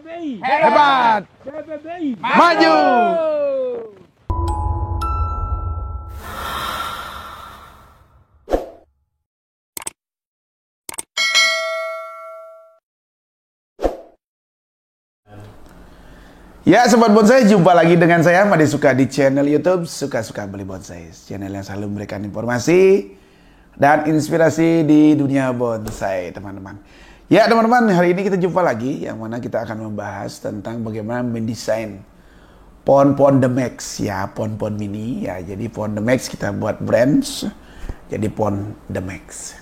BBBI Hebat. BBBI Maju. Ya Sobat Bonsai, jumpa lagi dengan saya Made Suka di channel YouTube Suka-Suka Beli Bonsai. Channel yang selalu memberikan informasi dan inspirasi di dunia bonsai, teman-teman. Ya teman-teman, hari ini kita jumpa lagi yang mana kita akan membahas tentang bagaimana mendesain pohon-pohon The Max, ya pohon-pohon mini ya. Jadi pohon The Max kita buat brands jadi pohon The Max.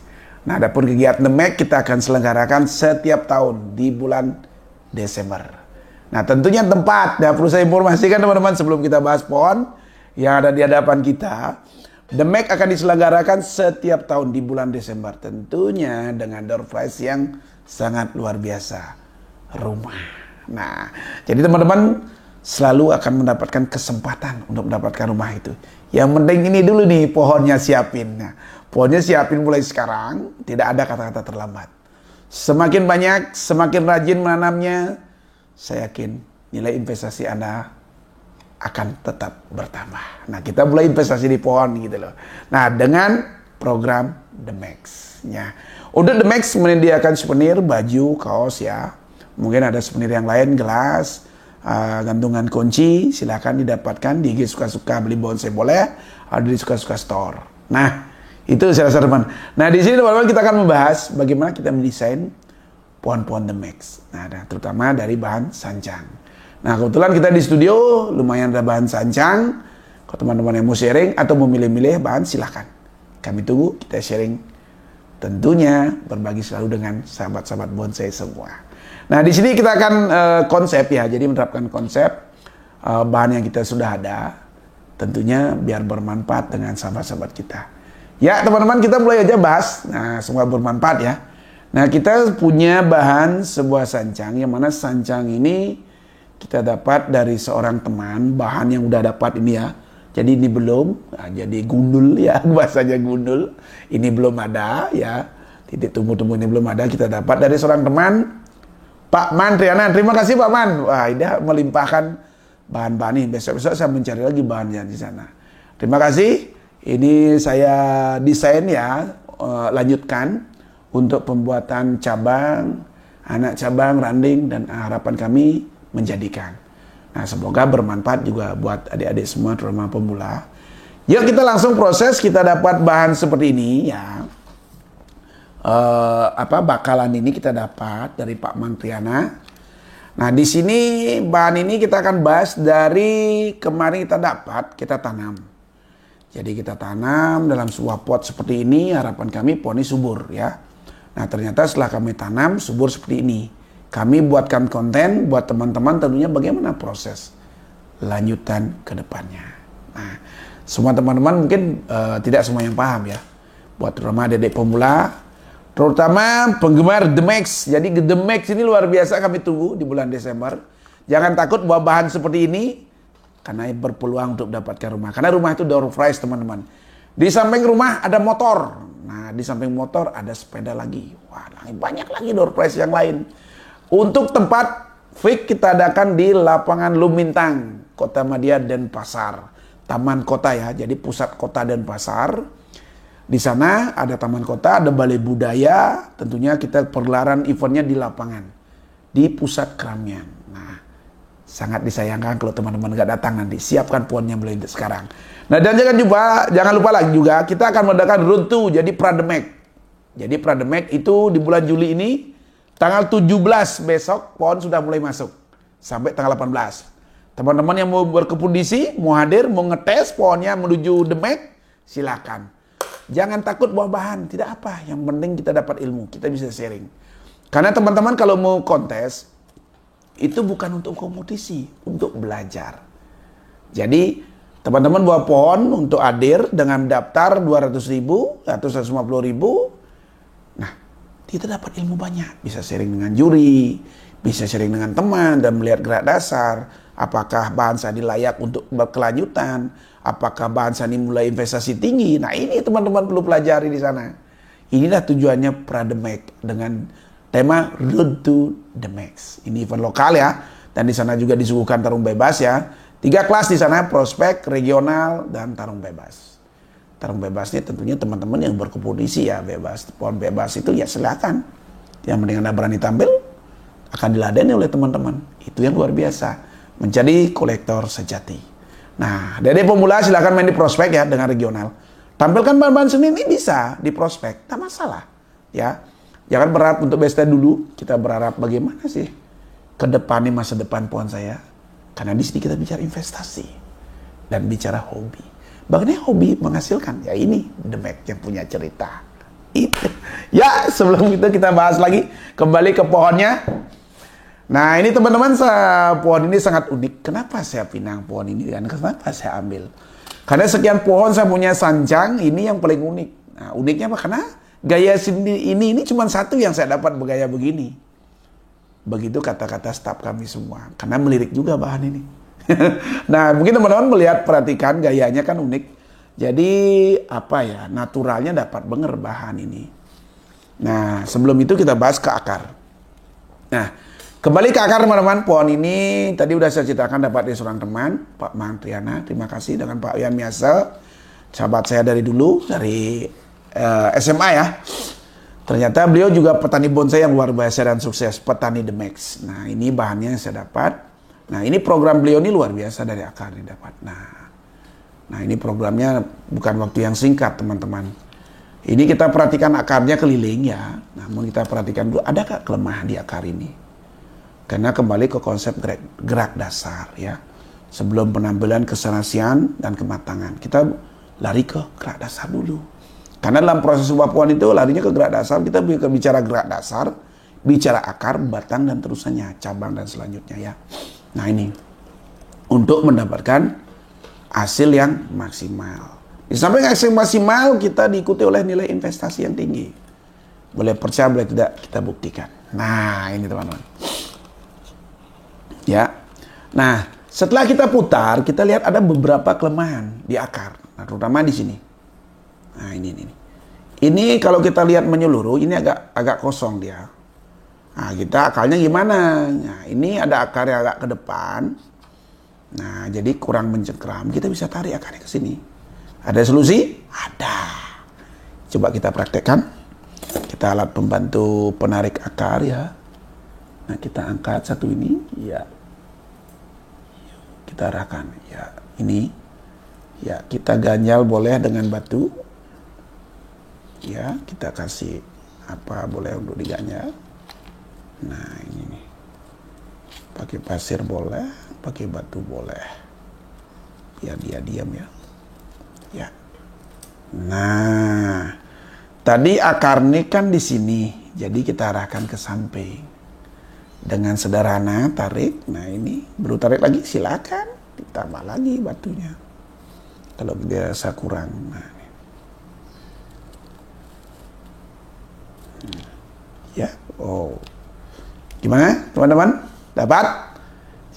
Nah, adapun kegiatan The Max kita akan selenggarakan setiap tahun di bulan Desember. Nah, tentunya tempat, ya perlu saya informasikan teman-teman sebelum kita bahas pohon yang ada di hadapan kita. The Max akan diselenggarakan setiap tahun di bulan Desember. Tentunya dengan door prize yang sangat luar biasa. Rumah. Nah, jadi teman-teman selalu akan mendapatkan kesempatan untuk mendapatkan rumah itu. Yang penting ini dulu nih, pohonnya siapin. Nah, pohonnya siapin mulai sekarang, tidak ada kata-kata terlambat. Semakin banyak, semakin rajin menanamnya, saya yakin nilai investasi Anda akan tetap bertambah. Nah, kita mulai investasi di pohon gitu loh. Nah, dengan program The Max ya. Untuk The Max menyediakan souvenir, baju, kaos ya. Mungkin ada souvenir yang lain, gelas, gantungan kunci, silakan didapatkan di IG Suka-Suka Beli Bonsai boleh, ada di Suka-Suka Store. Nah, itu saya rasa teman. Nah, di sini teman-teman kita akan membahas bagaimana kita mendesain pohon-pohon The Max. Nah, terutama dari bahan sancang. Nah, kebetulan kita di studio lumayan ada bahan sancang. Kalau teman-teman yang mau sharing atau mau milih-milih bahan, silahkan. Kami tunggu, kita sharing. Tentunya berbagi selalu dengan sahabat-sahabat bonsai semua. Nah, di sini kita akan konsep ya. Jadi menerapkan konsep bahan yang kita sudah ada. Tentunya biar bermanfaat dengan sahabat-sahabat kita. Ya, teman-teman kita mulai aja bahas. Nah, semoga bermanfaat ya. Nah, kita punya bahan sebuah sancang, yang mana sancang ini kita dapat dari seorang teman, bahan yang udah dapat ini ya. Jadi ini belum, nah, jadi gundul ya, bahasanya gundul. Ini belum ada ya, titik tumbuh-tumbuh ini belum ada, kita dapat dari seorang teman, Pak Man Triana. Terima kasih Pak Man. Wah, dia melimpahkan bahan-bahan ini. Besok-besok saya mencari lagi bahannya di sana. Terima kasih. Ini saya desain ya, lanjutkan untuk pembuatan cabang, anak cabang, ranting, dan harapan kami menjadikan. Nah, semoga bermanfaat juga buat adik-adik semua, terutama pemula. Yuk kita langsung proses, kita dapat bahan seperti ini ya. Bakalan ini kita dapat dari Pak Mantriana. Nah, di sini bahan ini kita akan bahas dari kemarin kita dapat, kita tanam. Jadi kita tanam dalam sebuah pot seperti ini, harapan kami pohon ini subur ya. Nah, ternyata setelah kami tanam subur seperti ini. Kami buatkan konten buat teman-teman tentunya bagaimana proses lanjutan ke depannya. Nah, semua teman-teman mungkin tidak semua yang paham ya. Buat terutama adik-adik pemula, terutama penggemar The Max. Jadi The Max ini luar biasa kami tunggu di bulan Desember. Jangan takut bawa bahan seperti ini karena berpeluang untuk mendapatkan rumah. Karena rumah itu door prize teman-teman. Di samping rumah ada motor. Nah, di samping motor ada sepeda lagi. Wah, banyak lagi door prize yang lain. Untuk tempat fix kita adakan di lapangan Lumintang, Kota Madia Denpasar. Taman kota ya, jadi pusat kota Denpasar. Di sana ada taman kota, ada balai budaya. Tentunya kita pergelaran eventnya di lapangan. Di pusat keramaian. Nah, sangat disayangkan kalau teman-teman nggak datang nanti. Siapkan pohonnya mulai sekarang. Nah, dan jangan lupa lagi juga kita akan mengadakan runtu jadi Prademek. Jadi Prademek itu di bulan Juli ini tanggal 17 besok pohon sudah mulai masuk sampai tanggal 18. Teman-teman yang mau berkepundisi, mau hadir, mau ngetes pohonnya menuju Demek, silakan. Jangan takut bawa bahan, tidak apa. Yang penting kita dapat ilmu, kita bisa sharing. Karena teman-teman kalau mau kontes itu bukan untuk kompetisi, untuk belajar. Jadi teman-teman bawa pohon untuk hadir dengan daftar 200.000 atau 150.000. Nah, kita dapat ilmu banyak. Bisa sharing dengan juri, bisa sharing dengan teman dan melihat gerak dasar. Apakah bahan sani layak untuk berkelanjutan? Apakah bahan sani mulai investasi tinggi? Nah, ini teman-teman perlu pelajari di sana. Inilah tujuannya Prademek dengan Tema Road to the Max. Ini event lokal ya. Dan di sana juga disuguhkan tarung bebas ya. 3 kelas di sana, prospek, regional, dan tarung bebas. Tarung bebas ini tentunya teman-teman yang berkompetisi ya, bebas. Pohon bebas itu ya silakan. Yang penting Anda berani tampil, akan diladeni oleh teman-teman. Itu yang luar biasa. Menjadi kolektor sejati. Nah, dari pemula silakan main di prospek ya dengan regional. Tampilkan bahan-bahan seni ini bisa di prospek, tak masalah. Ya, jangan berharap untuk best dulu. Kita berharap bagaimana sih ke depan nih masa depan pohon saya. Karena di sini kita bicara investasi dan bicara hobi. Bagaimana hobi menghasilkan? Ya ini The Mac yang punya cerita. Itu. Ya, sebelum itu kita bahas lagi kembali ke pohonnya. Nah, ini teman-teman, pohon ini sangat unik. Kenapa saya pinang pohon ini dan kenapa saya ambil? Karena sekian pohon saya punya sanjang, ini yang paling unik. Nah, uniknya apa? Karena gaya ini cuma satu yang saya dapat bergaya begini. Begitu kata-kata staf kami semua. Karena melirik juga bahan ini. Nah, mungkin teman-teman melihat, perhatikan gayanya kan unik. Jadi, apa ya, naturalnya dapat bener bahan ini. Nah, sebelum itu kita bahas ke akar. Nah, kembali ke akar teman-teman, pohon ini tadi udah saya ceritakan dapat dari seorang teman, Pak Mantriana. Terima kasih dengan Pak Wian Miasa, sahabat saya dari dulu, dari SMA ya. Ternyata beliau juga petani bonsai yang luar biasa dan sukses, petani The Max. Nah, ini bahannya yang saya dapat. Nah, ini program beliau ini luar biasa dari akar didapat. Nah, ini programnya bukan waktu yang singkat teman-teman. Ini kita perhatikan akarnya keliling ya. Namun kita perhatikan dulu, adakah kelemahan di akar ini? Karena kembali ke konsep gerak dasar ya. Sebelum penampilan keserasian dan kematangan, kita lari ke gerak dasar dulu. Karena dalam proses sebuah pohon itu larinya ke gerak dasar, kita bicara gerak dasar, bicara akar, batang, dan terusannya, cabang dan selanjutnya ya. Nah ini, untuk mendapatkan hasil yang maksimal. Di samping hasil maksimal, kita diikuti oleh nilai investasi yang tinggi. Boleh percaya, boleh tidak, kita buktikan. Nah ini teman-teman. Ya, nah setelah kita putar, kita lihat ada beberapa kelemahan di akar, nah, terutama di sini. Nah ini kalau kita lihat menyeluruh, ini agak kosong dia. Nah kita akarnya gimana? Nah ini ada akar yang agak ke depan. Nah jadi kurang mencengkram, kita bisa tarik akarnya ke sini. Ada solusi? Ada. Coba kita praktekkan. Kita alat pembantu penarik akar ya. Nah kita angkat satu ini, ya. Kita arahkan, ya. Ini, ya. Kita ganjal boleh dengan batu, ya. Kita kasih apa boleh untuk diganjal. Nah ini nih. Pakai pasir boleh, pakai batu boleh. Ya dia diam ya. Ya. Nah, tadi akar ini kan di sini, jadi kita arahkan ke samping. Dengan sederhana tarik, nah ini baru tarik lagi silakan ditambah lagi batunya. Kalau dirasa kurang, nah ini. Ya, oh, gimana teman-teman? Dapat?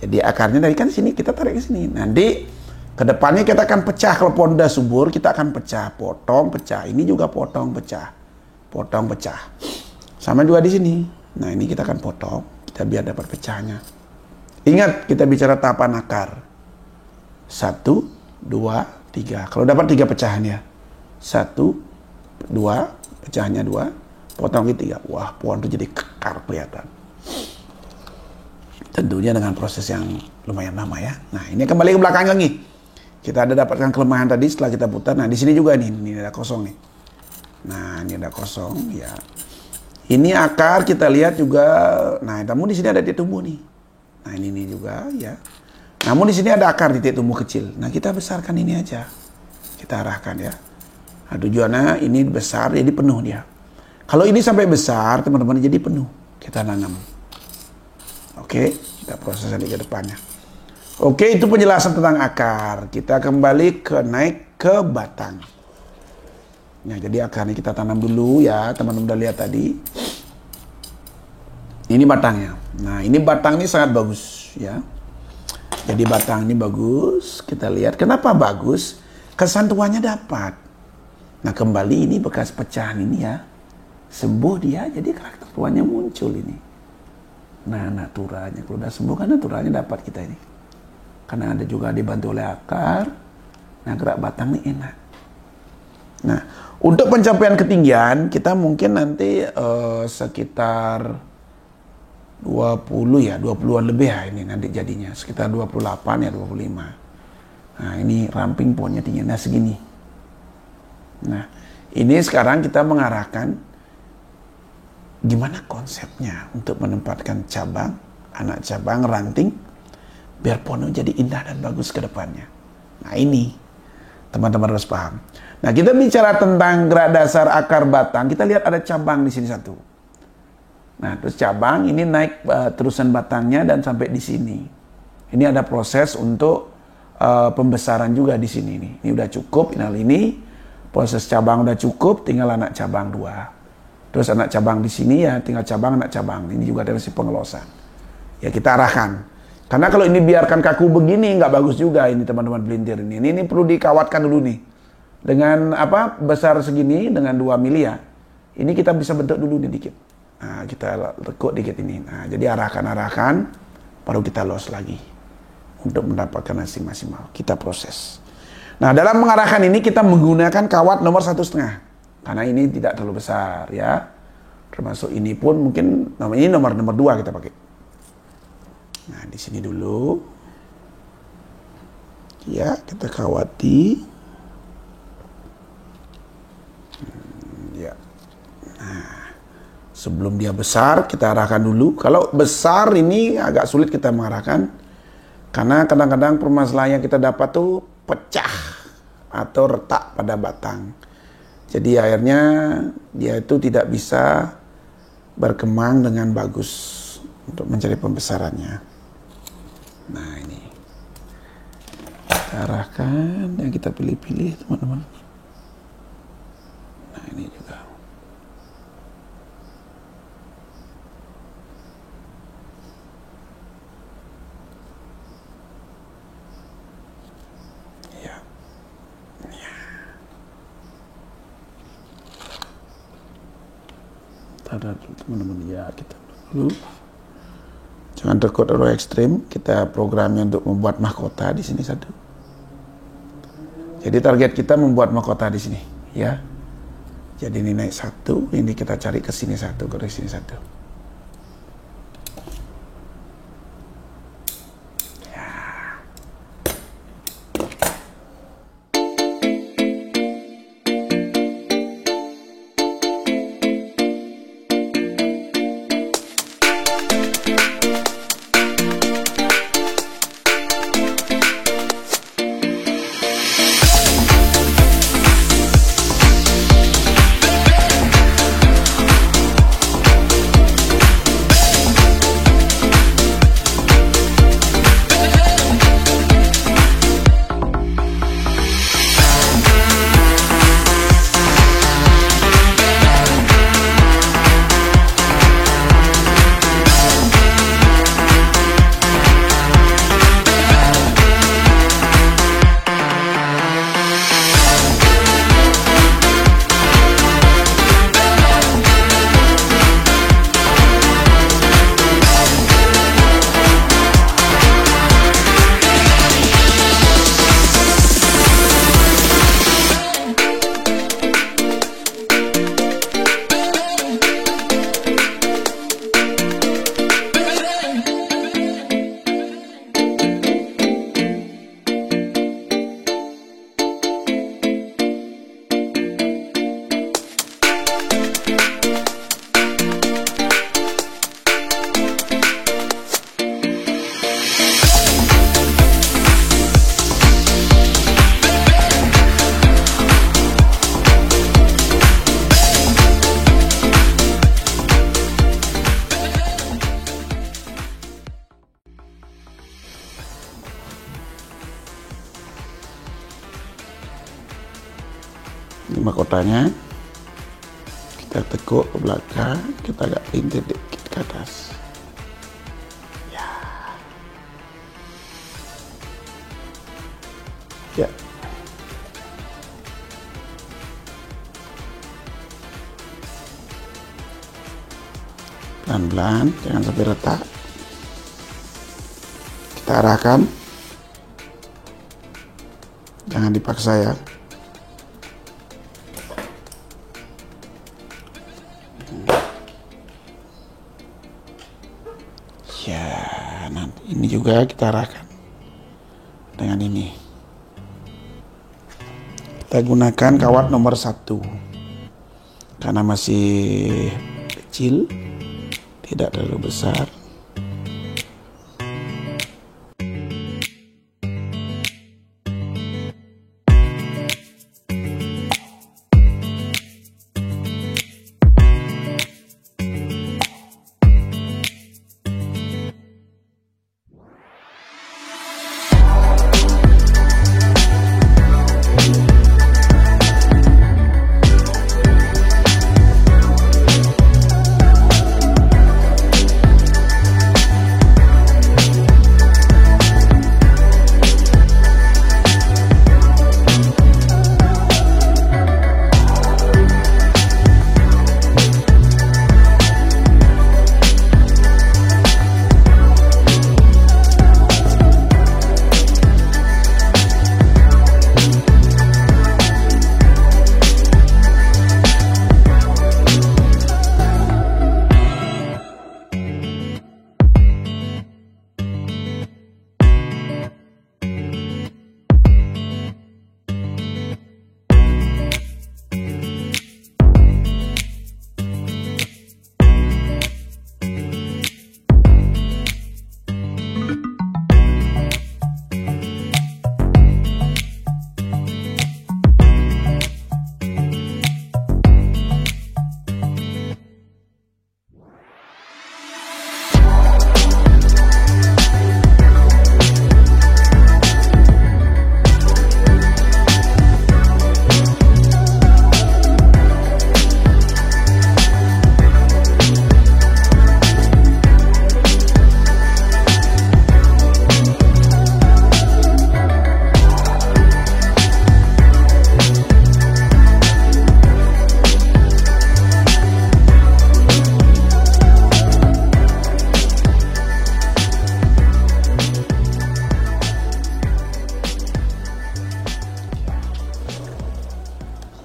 Jadi akarnya dari kan sini kita tarik ke sini. Nanti kedepannya kita akan pecah, kalau pohon udah subur kita akan pecah, potong, pecah. Ini juga potong, pecah, potong, pecah. Sama juga di sini. Nah ini kita akan potong. Kita biar dapat pecahnya. Ingat, kita bicara tahapan akar. 1, 2, 3. Kalau dapat 3 pecahan ya. 1, 2, pecahannya 2. Potong ke 3. Wah, pohon itu jadi kekar kelihatan. Tentunya dengan proses yang lumayan lama ya. Nah, ini kembali ke belakang lagi. Kita ada dapatkan kelemahan tadi setelah kita putar. Nah, di sini juga nih. Ini ada kosong nih. Nah, ini ada kosong ya. Ini akar kita lihat juga. Nah, namun di sini ada titik tumbuh nih. Nah, ini juga ya. Namun di sini ada akar titik tumbuh kecil. Nah, kita besarkan ini aja. Kita arahkan ya. Nah, tujuannya ini besar jadi penuh dia. Kalau ini sampai besar, teman-teman, jadi penuh. Kita nanam. Oke, kita proses lagi ke depannya. Oke, itu penjelasan tentang akar. Kita kembali naik ke batang. Nah, jadi akarnya kita tanam dulu ya, teman-teman udah lihat tadi. Ini batangnya. Nah, ini batang ini sangat bagus ya. Jadi batang ini bagus. Kita lihat kenapa bagus? Kesan tuanya dapat. Nah, kembali ini bekas pecahan ini ya. sembuh dia, jadi karakter tuanya muncul ini. Nah, naturalnya kalau udah sembuh kan naturalnya dapat kita ini. Karena ada juga dibantu oleh akar. Nah, gerak batang ini enak. Nah, untuk pencapaian ketinggian kita mungkin nanti sekitar 20-an lebih ya ini nanti jadinya. Sekitar 28 ya 25. Nah, ini ramping pohonnya tingginya segini. Nah, ini sekarang kita mengarahkan gimana konsepnya untuk menempatkan cabang, anak cabang, ranting biar pohonnya jadi indah dan bagus ke depannya. Nah, ini teman-teman harus paham. Nah, kita bicara tentang gerak dasar akar batang. Kita lihat ada cabang di sini satu. Nah, terus cabang ini naik terusan batangnya dan sampai di sini. Ini ada proses untuk pembesaran juga di sini nih. Ini udah cukup. Ini proses cabang udah cukup. Tinggal anak cabang 2. Terus anak cabang di sini ya tinggal cabang anak cabang. Ini juga dari si pengelosan. Ya kita arahkan. Karena kalau ini biarkan kaku begini nggak bagus juga ini teman-teman belintir ini. Ini perlu dikawatkan dulu nih. Dengan apa besar segini dengan 2 mili ya. Ini kita bisa bentuk dulu nih dikit. Nah, kita tekuk dikit ini. Nah, jadi arahkan baru kita los lagi untuk mendapatkan hasil maksimal. Kita proses. Nah, dalam mengarahkan ini kita menggunakan kawat nomor 1,5 karena ini tidak terlalu besar ya. Termasuk ini pun mungkin ini nomor 2 kita pakai. Nah, di sini dulu. Ya, kita kawati. Ya. Nah, sebelum dia besar kita arahkan dulu. Kalau besar ini agak sulit kita mengarahkan karena kadang-kadang permasalahan yang kita dapat tuh pecah atau retak pada batang. Jadi akhirnya dia itu tidak bisa berkembang dengan bagus untuk mencari pembesarannya. Nah, ini kita arahkan yang kita pilih-pilih teman-teman. Nah, ini juga. Ya. Ya. Tada teman-teman ya kita dulu. Jangan tekuk terlalu ekstrim. Kita programnya untuk membuat mahkota di sini satu. Jadi target kita membuat mahkota di sini, ya. Jadi ini naik 1, ini kita cari ke sini 1, ke sini 1. Ini mahkotanya. Kita tekuk ke belakang, kita agak pintir dikit ke atas. Ya. Ya. Pelan-pelan, jangan sampai retak. Kita arahkan. Jangan dipaksa ya. Ya, nanti ini juga kita arahkan dengan ini. Kita gunakan kawat nomor 1 karena masih kecil, tidak terlalu besar.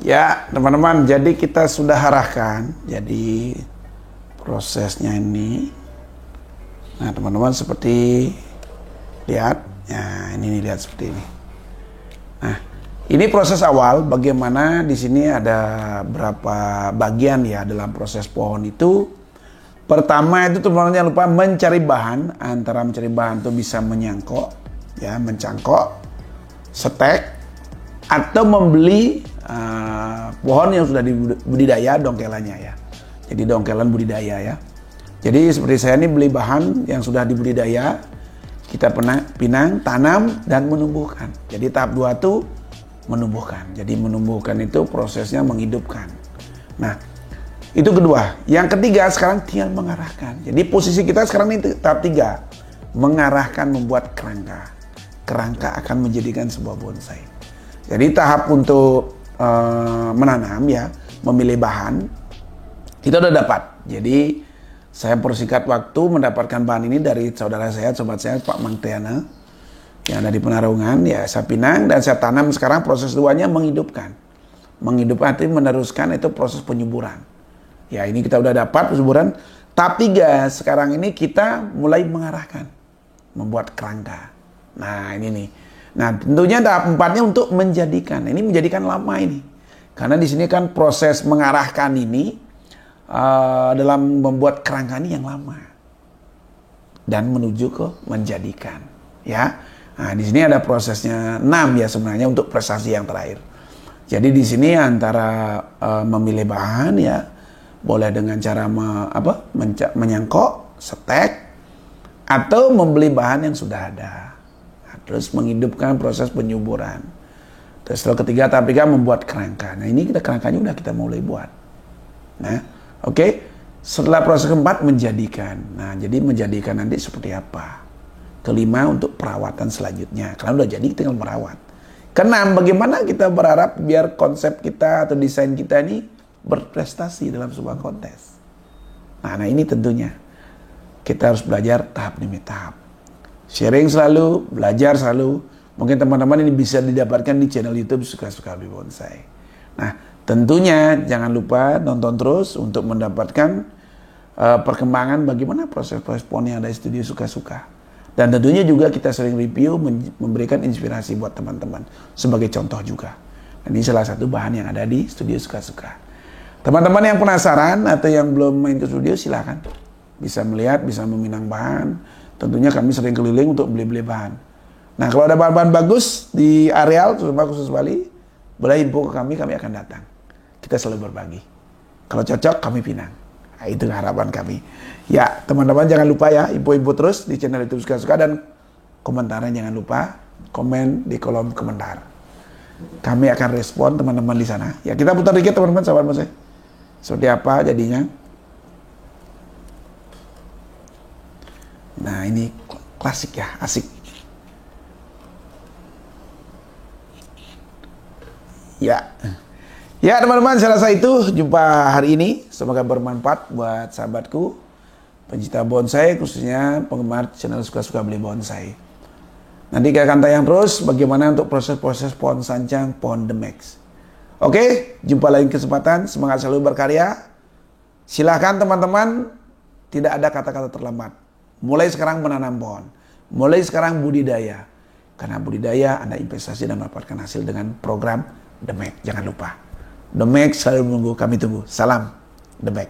Ya teman-teman, jadi kita sudah arahkan. Jadi prosesnya ini, nah teman-teman seperti lihat, ya ini lihat seperti ini. Nah ini proses awal, bagaimana di sini ada berapa bagian ya dalam proses pohon itu. Pertama itu teman-teman jangan lupa mencari bahan. Antara mencari bahan itu bisa menyangkok, ya mencangkok, setek, atau membeli pohon yang sudah dibudidaya dongkelannya ya. Jadi dongkelan budidaya ya. Jadi seperti saya ini beli bahan yang sudah dibudidaya, kita pinang, tanam dan menumbuhkan. Jadi tahap 2 itu menumbuhkan. Jadi menumbuhkan itu prosesnya menghidupkan. Nah, itu kedua. Yang ketiga sekarang tinggal mengarahkan. Jadi posisi kita sekarang ini tahap 3, mengarahkan, membuat kerangka. Kerangka akan menjadikan sebuah bonsai. Jadi tahap untuk menanam ya, memilih bahan, kita udah dapat. Jadi saya persingkat waktu mendapatkan bahan ini dari saudara saya, sobat saya Pak Mangtiana yang ada di Penarungan. Ya saya pinang dan saya tanam. Sekarang proses 2-nya menghidupkan. Menghidupkan artinya meneruskan itu proses penyuburan. Ya ini kita udah dapat penyuburan. Tahap 3 sekarang ini kita mulai mengarahkan, membuat kerangka. Nah ini nih. Nah, tentunya tahap 4-nya untuk menjadikan. Ini menjadikan lama ini. Karena di sini kan proses mengarahkan ini dalam membuat kerangka ini yang lama. Dan menuju ke menjadikan, ya. Nah, di sini ada prosesnya 6 ya sebenarnya untuk prestasi yang terakhir. Jadi di sini antara memilih bahan ya, boleh dengan cara menyangkok, setek, atau membeli bahan yang sudah ada. Terus menghidupkan proses penyuburan. Terus setelah ketiga, tahap 3 membuat kerangka. Nah ini kita kerangkanya udah kita mulai buat. Nah oke. Setelah proses keempat menjadikan. Nah jadi menjadikan nanti seperti apa. Kelima untuk perawatan selanjutnya. Karena udah jadi tinggal merawat. Keenam, bagaimana kita berharap biar konsep kita atau desain kita ini berprestasi dalam sebuah kontes. Nah ini tentunya kita harus belajar tahap demi tahap. Sharing selalu, belajar selalu. Mungkin teman-teman ini bisa didapatkan di channel YouTube Suka-Suka Beli Bonsai. Nah, tentunya jangan lupa nonton terus untuk mendapatkan perkembangan bagaimana proses-proses pohon yang ada di studio Suka-Suka. Dan tentunya juga kita sering review, memberikan inspirasi buat teman-teman sebagai contoh juga. Ini salah satu bahan yang ada di studio Suka-Suka. Teman-teman yang penasaran atau yang belum main ke studio silahkan. Bisa melihat, bisa meminang bahan. Tentunya kami sering keliling untuk beli-beli bahan. Nah, kalau ada bahan-bahan bagus di areal, terutama khusus Bali, boleh info ke kami akan datang. Kita selalu berbagi. Kalau cocok, kami pinang. Nah, itu harapan kami. Ya, teman-teman jangan lupa ya, info-info terus di channel YouTube Suka-Suka dan komentarnya jangan lupa, komen di kolom komentar. Kami akan respon teman-teman di sana. Ya, kita putar dikit teman-teman, sahabat bonsai. Seperti apa jadinya. Nah, ini klasik ya, asik. Ya teman-teman, saya rasa itu jumpa hari ini. Semoga bermanfaat buat sahabatku pencinta bonsai, khususnya penggemar channel Suka-Suka Beli Bonsai. Nanti kita akan tayang terus bagaimana untuk proses-proses pohon sancang, pohon The Max. Oke, jumpa lagi kesempatan. Semangat selalu berkarya. Silahkan teman-teman, tidak ada kata-kata terlambat. Mulai sekarang menanam pohon, mulai sekarang budidaya. Karena budidaya Anda investasi dan mendapatkan hasil dengan program The Max. Jangan lupa, The Max selalu menunggu, kami tunggu. Salam The Max.